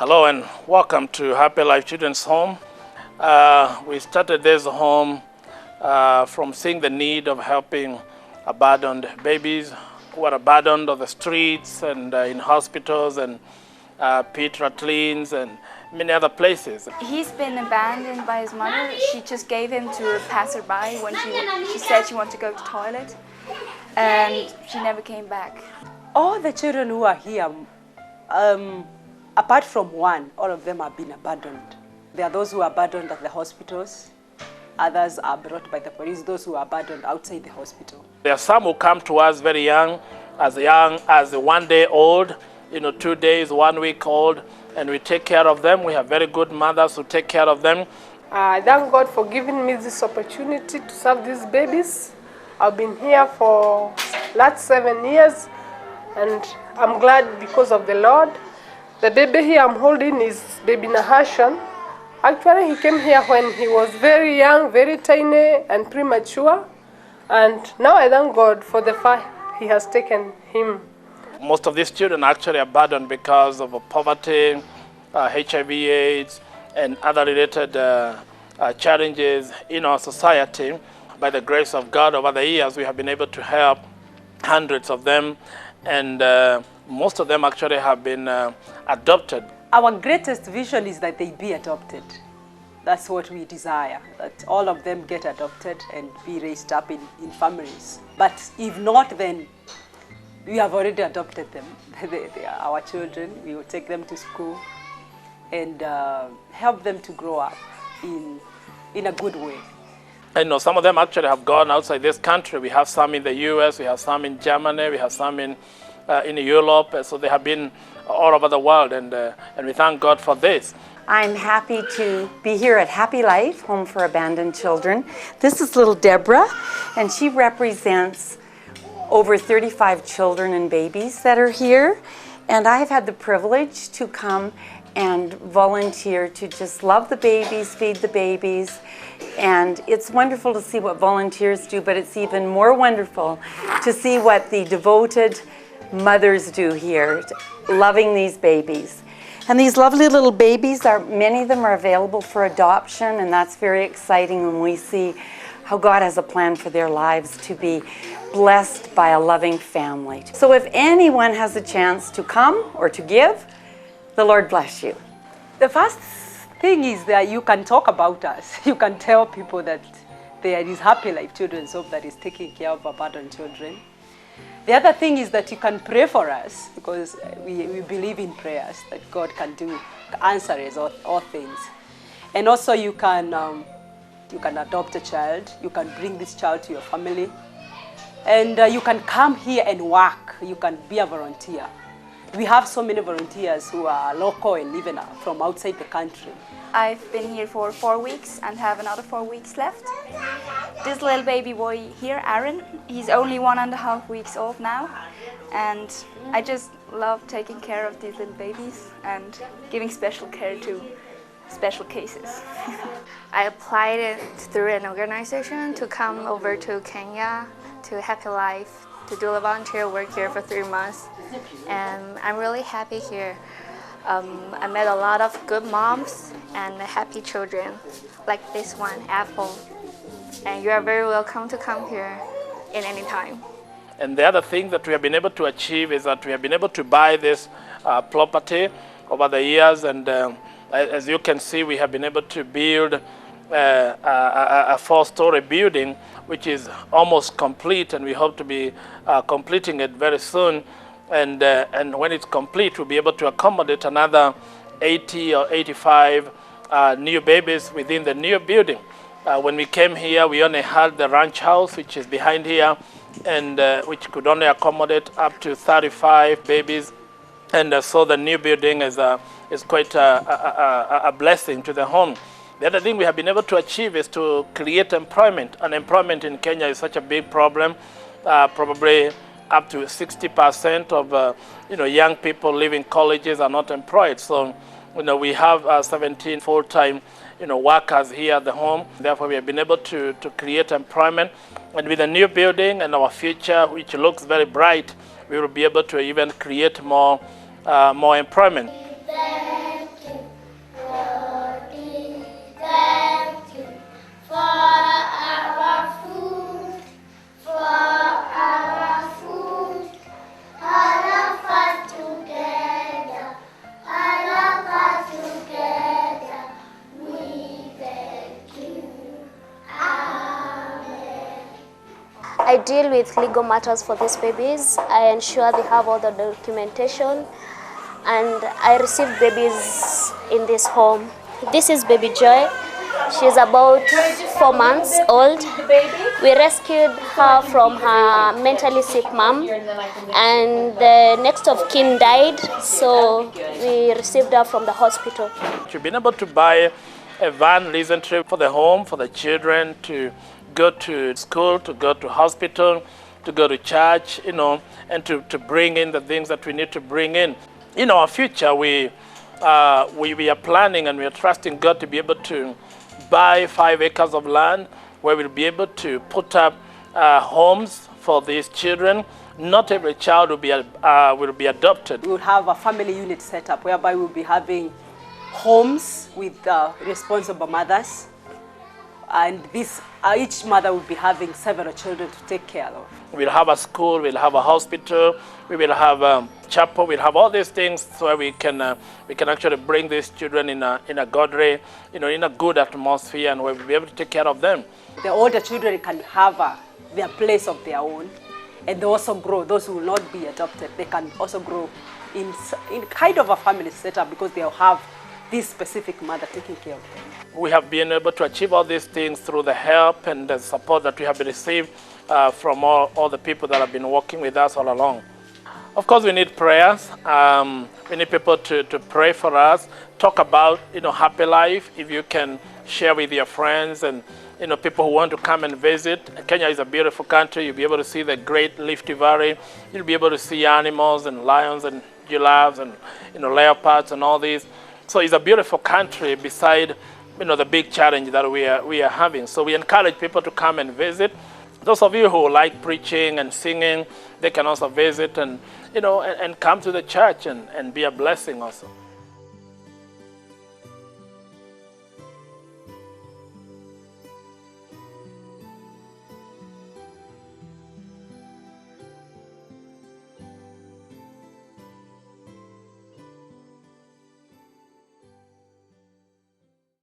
Hello and welcome to Happylife Children's Home. We started this home from seeing the need of helping abandoned babies who are abandoned on the streets and in hospitals and pit latrines and many other places. He's been abandoned by his mother. She just gave him to a passerby when she said she wanted to go to the toilet, and she never came back. All the children who are here, apart from one, all of them have been abandoned. There are those who are abandoned at the hospitals. Others are brought by the police, those who are abandoned outside the hospital. There are some who come to us very young as 1 day old, 2 days, 1 week old, and we take care of them. We have very good mothers who take care of them. I thank God for giving me this opportunity to serve these babies. I've been here for last 7 years, and I'm glad because of the Lord. The baby here I'm holding is baby Nahashan. Actually, he came here when he was very young, very tiny and premature. And now I thank God for the fact He has taken him. Most of these children are actually abandoned because of poverty, HIV/AIDS, and other related challenges in our society. By the grace of God, over the years, we have been able to help hundreds of them, and most of them actually have been adopted. Our greatest vision is that they be adopted. That's what we desire, that all of them get adopted and be raised up in families. But if not, then we have already adopted them. They are our children. We will take them to school and help them to grow up in a good way. I know some of them actually have gone outside this country. We have some in the US, we have some in Germany, we have some in Europe. So they have been all over the world, and we thank God for this. I'm happy to be here at Happylife, Home for Abandoned Children. This is little Deborah, and she represents over 35 children and babies that are here. And I've had the privilege to come and volunteer to just love the babies, feed the babies. And it's wonderful to see what volunteers do, but it's even more wonderful to see what the devoted mothers do here, loving these babies. And these lovely little babies, many of them are available for adoption, and that's very exciting when we see how God has a plan for their lives to be blessed by a loving family. So if anyone has a chance to come or to give, the Lord bless you. The first thing is that you can talk about us. You can tell people that there is Happylife Children's Home that is taking care of abandoned children. The other thing is that you can pray for us, because we believe in prayers, that God can answer all things. And also you can adopt a child. You can bring this child to your family. And you can come here and work. You can be a volunteer. We have so many volunteers who are local and even from outside the country. I've been here for 4 weeks and have another 4 weeks left. This little baby boy here, Aaron, he's only 1.5 weeks old now. And I just love taking care of these little babies and giving special care to special cases. I applied it through an organization to come over to Kenya, to Happylife, to do a volunteer work here for 3 months. And I'm really happy here. I met a lot of good moms and happy children, like this one, Apple. And you are very welcome to come here in any time. And the other thing that we have been able to achieve is that we have been able to buy this property over the years, and as you can see, we have been able to build a 4-story building, which is almost complete, and we hope to be completing it very soon. And when it's complete, we'll be able to accommodate another 80 or 85 new babies within the new building. When we came here, we only had the ranch house, which is behind here, and which could only accommodate up to 35 babies. And so the new building is quite a blessing to the home. The other thing we have been able to achieve is to create employment. Unemployment in Kenya is such a big problem. Probably up to 60% of young people leaving colleges are not employed. So we have 17 full-time workers here at the home. Therefore, we have been able to create employment. And with the new building and our future, which looks very bright, we will be able to even create more employment. I deal with legal matters for these babies. I ensure they have all the documentation, and I receive babies in this home. This is baby Joy. She's about 4 months old. We rescued her from her mentally sick mom, and the next of kin died, so we received her from the hospital. We've been able to buy a van recently for the home, for the children to go to school, to go to hospital, to go to church, and to bring in the things that we need to bring in. In our future, we are planning and we are trusting God to be able to buy 5 acres of land where we'll be able to put up homes for these children. Not every child will be adopted. We will have a family unit set up whereby we'll be having homes with responsible mothers, and each mother will be having several children to take care of. We'll have a school, we'll have a hospital, we will have a chapel, we'll have all these things so we can actually bring these children in a godly, in a good atmosphere, and we'll be able to take care of them. The older children can have their place of their own, and they also grow. Those who will not be adopted, they can also grow in kind of a family setup because they'll have this specific mother taking care of them. We have been able to achieve all these things through the help and the support that we have received from all the people that have been working with us all along. Of course, we need prayers. We need people to pray for us. Talk about Happylife. If you can share with your friends and people who want to come and visit. Kenya is a beautiful country. You'll be able to see the great Rift Valley. You'll be able to see animals and lions and giraffes and leopards and all these. So it's a beautiful country beside the big challenge that we are having. So we encourage people to come and visit. Those of you who like preaching and singing, they can also visit and and come to the church and be a blessing also.